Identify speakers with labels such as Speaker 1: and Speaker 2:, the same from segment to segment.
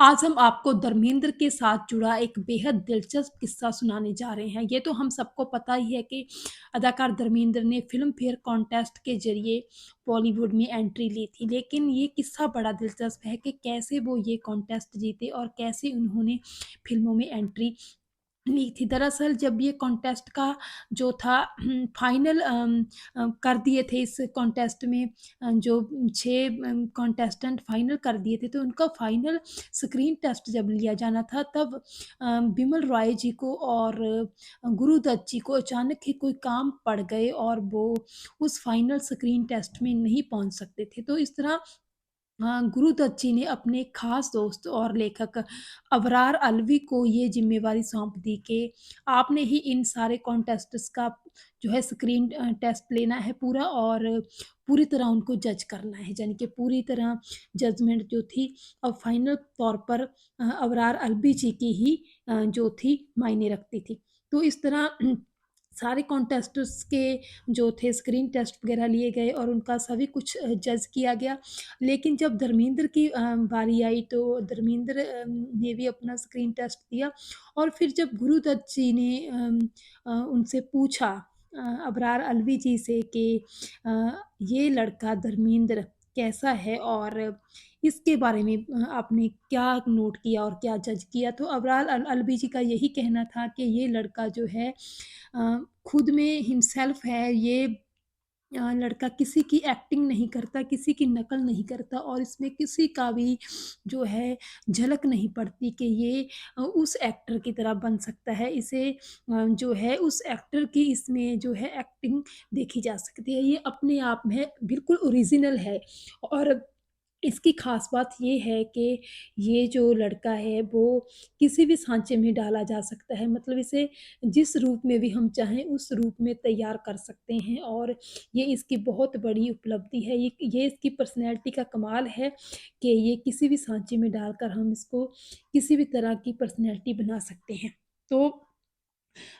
Speaker 1: आज हम आपको धर्मेंद्र के साथ जुड़ा एक बेहद दिलचस्प किस्सा सुनाने जा रहे हैं। ये तो हम सबको पता ही है कि अदाकार धर्मेंद्र ने फ़िल्म फेयर कॉन्टेस्ट के ज़रिए बॉलीवुड में एंट्री ली थी। लेकिन ये किस्सा बड़ा दिलचस्प है कि कैसे वो ये कॉन्टेस्ट जीते और कैसे उन्होंने फ़िल्मों में एंट्री ली थी। दरअसल जब ये कॉन्टेस्ट का जो था फाइनल कर दिए थे इस कॉन्टेस्ट में जो 6 कॉन्टेस्टेंट फाइनल कर दिए थे, तो उनका फाइनल स्क्रीन टेस्ट जब लिया जाना था तब बिमल रॉय जी को और गुरुदत्त जी को अचानक ही कोई काम पड़ गए और वो उस फाइनल स्क्रीन टेस्ट में नहीं पहुँच सकते थे। तो इस तरह गुरुदत्त जी ने अपने खास दोस्त और लेखक अबरार अलवी को ये ज़िम्मेवारी सौंप दी कि आपने ही इन सारे कॉन्टेस्ट्स का जो है स्क्रीन टेस्ट लेना है पूरा और पूरी तरह उनको जज करना है। यानी कि पूरी तरह जजमेंट जो थी फाइनल तौर पर अबरार अलवी जी की ही जो थी मायने रखती थी। तो इस तरह सारे कॉन्टेस्टर्स के जो थे स्क्रीन टेस्ट वगैरह लिए गए और उनका सभी कुछ जज किया गया। लेकिन जब धर्मेंद्र की बारी आई तो धर्मेंद्र ने भी अपना स्क्रीन टेस्ट दिया और फिर जब गुरुदत्त जी ने उनसे पूछा अबरार अलवी जी से कि ये लड़का धर्मेंद्र कैसा है और इसके बारे में आपने क्या नोट किया और क्या जज किया? तो अबरार अलवी जी का यही कहना था कि ये लड़का जो है खुद में हिमसेल्फ है, ये लड़का किसी की एक्टिंग नहीं करता, किसी की नकल नहीं करता और इसमें किसी का भी जो है झलक नहीं पड़ती कि ये उस एक्टर की तरह बन सकता है। इसे जो है उस एक्टर की इसमें जो है एक्टिंग देखी जा सकती है। ये अपने आप में बिल्कुल ओरिजिनल है और इसकी ख़ास बात ये है कि ये जो लड़का है वो किसी भी साँचे में डाला जा सकता है। मतलब इसे जिस रूप में भी हम चाहें उस रूप में तैयार कर सकते हैं और ये इसकी बहुत बड़ी उपलब्धि है। ये इसकी पर्सनैलिटी का कमाल है कि ये किसी भी साँचे में डालकर हम इसको किसी भी तरह की पर्सनैलिटी बना सकते हैं। तो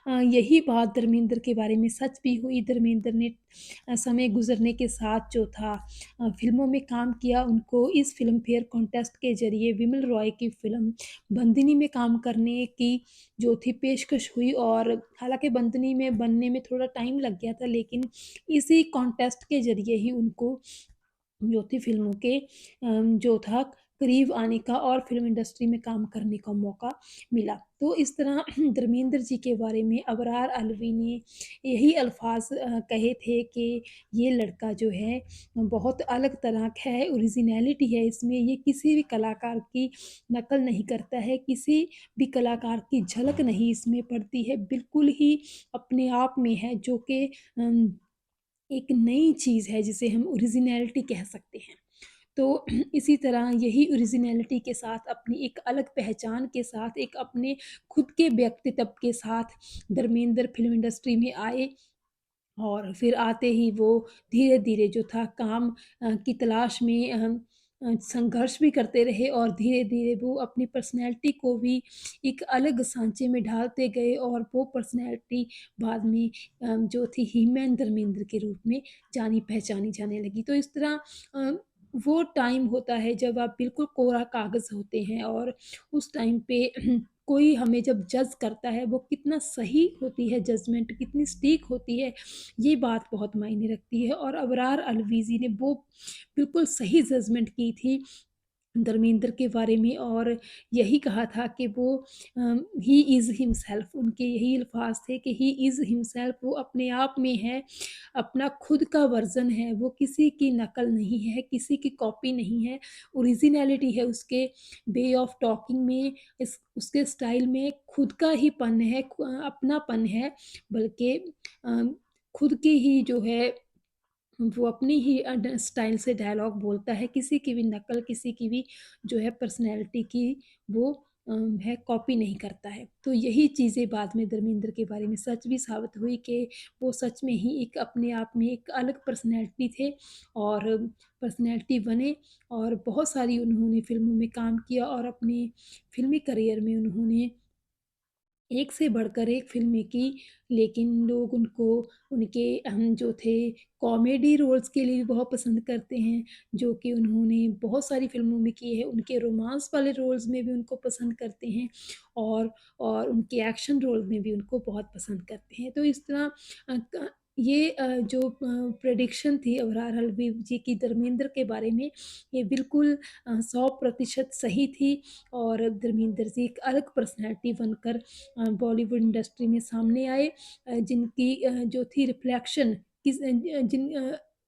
Speaker 1: यही बात धर्मेंद्र के बारे में सच भी हुई। धर्मेंद्र ने समय गुज़रने के साथ जो था फ़िल्मों में काम किया। उनको इस फ़िल्म फेयर कॉन्टेस्ट के ज़रिए विमल रॉय की फ़िल्म बंदिनी में काम करने की जो थी पेशकश हुई और हालाँकि बंदिनी में बनने में थोड़ा टाइम लग गया था, लेकिन इसी कॉन्टेस्ट के ज़रिए ही उनको जो थी फ़िल्मों के जो था करीब आने का और फ़िल्म इंडस्ट्री में काम करने का मौका मिला। तो इस तरह धर्मेंद्र जी के बारे में अबरार अलवी ने यही अल्फ़ाज़ कहे थे कि ये लड़का जो है बहुत अलग तरह का है, ओरिजिनैलिटी है इसमें, ये किसी भी कलाकार की नकल नहीं करता है, किसी भी कलाकार की झलक नहीं इसमें पड़ती है, बिल्कुल ही अपने आप में है जो कि एक नई चीज़ है जिसे हम ओरिजिनैलिटी कह सकते हैं। तो इसी तरह यही ओरिजिनैलिटी के साथ अपनी एक अलग पहचान के साथ, एक अपने खुद के व्यक्तित्व के साथ धर्मेंद्र फ़िल्म इंडस्ट्री में आए और फिर आते ही वो धीरे-धीरे जो था काम की तलाश में संघर्ष भी करते रहे और धीरे-धीरे वो अपनी पर्सनैलिटी को भी एक अलग साँचे में ढालते गए और वो पर्सनैलिटी बाद में जो थी हीमैन धर्मेंद्र के रूप में जानी-पहचानी जाने लगी। तो इस तरह वो टाइम होता है जब आप बिल्कुल कोरा कागज़ होते हैं और उस टाइम पे कोई हमें जब जज करता है वो कितना सही होती है जजमेंट, कितनी सटीक होती है, ये बात बहुत मायने रखती है और अबरार अलवीज़ी ने वो बिल्कुल सही जजमेंट की थी धर्मेंद्र के बारे में और यही कहा था कि वो ही इज़ हिमसेल्फ, उनके यही अल्फ़ाज़ थे कि ही इज़ हिमसेल्फ, वो अपने आप में है, अपना खुद का वर्ज़न है, वो किसी की नकल नहीं है, किसी की कॉपी नहीं है, ओरिजिनैलिटी है उसके वे ऑफ टॉकिंग में, इस उसके स्टाइल में खुद का ही पन है, अपनापन है, बल्कि अ, खुद की ही जो है वो अपनी ही स्टाइल से डायलॉग बोलता है, किसी की भी नकल, किसी की भी जो है पर्सनैलिटी की वो है कॉपी नहीं करता है। तो यही चीज़ें बाद में धर्मेंद्र के बारे में सच भी साबित हुई कि वो सच में ही एक अपने आप में एक अलग पर्सनैलिटी थे और पर्सनैलिटी बने और बहुत सारी उन्होंने फ़िल्मों में काम किया और अपने फ़िल्मी करियर में उन्होंने एक से बढ़कर एक फ़िल्में की, लेकिन लोग उनको उनके जो थे कॉमेडी रोल्स के लिए भी बहुत पसंद करते हैं, जो कि उन्होंने बहुत सारी फ़िल्मों में किए हैं। उनके रोमांस वाले रोल्स में भी उनको पसंद करते हैं और उनके एक्शन रोल में भी उनको बहुत पसंद करते हैं। तो इस तरह ये जो प्रेडिक्शन थी अबरार हल्बी जी की धर्मेंद्र के बारे में, ये बिल्कुल 100% सही थी और धर्मेंद्र जी एक अलग पर्सनैलिटी बनकर बॉलीवुड इंडस्ट्री में सामने आए, जिनकी जो थी रिफ्लेक्शन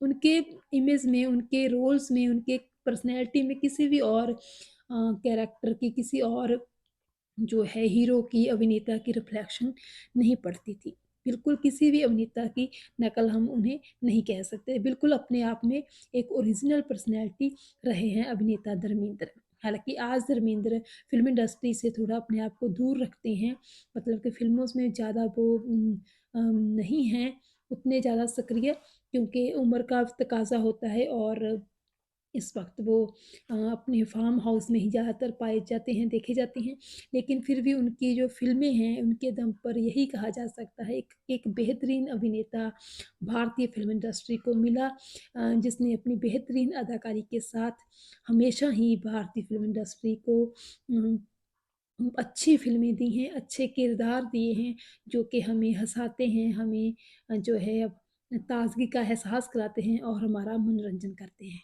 Speaker 1: उनके इमेज में, उनके रोल्स में, उनके पर्सनैलिटी में किसी भी और कैरेक्टर की, किसी और जो है हीरो की, अभिनेता की रिफ्लेक्शन नहीं पड़ती थी। बिल्कुल किसी भी अभिनेता की नकल हम उन्हें नहीं कह सकते। बिल्कुल अपने आप में एक ओरिजिनल पर्सनैलिटी रहे हैं अभिनेता धर्मेंद्र। हालाँकि आज धर्मेंद्र फ़िल्म इंडस्ट्री से थोड़ा अपने आप को दूर रखते हैं, मतलब कि फ़िल्मों में ज़्यादा वो नहीं हैं उतने ज़्यादा सक्रिय, क्योंकि उम्र का तकाज़ा होता है और इस वक़्त वो अपने फ़ार्म हाउस में ही ज़्यादातर पाए जाते हैं, देखे जाते हैं। लेकिन फिर भी उनकी जो फ़िल्में हैं, उनके दम पर यही कहा जा सकता है, एक एक बेहतरीन अभिनेता भारतीय फ़िल्म इंडस्ट्री को मिला, जिसने अपनी बेहतरीन अदाकारी के साथ हमेशा ही भारतीय फ़िल्म इंडस्ट्री को अच्छी फ़िल्में दी हैं, अच्छे किरदार दिए हैं, जो कि हमें हँसाते हैं, हमें जो है ताज़गी का एहसास कराते हैं और हमारा मनोरंजन करते हैं।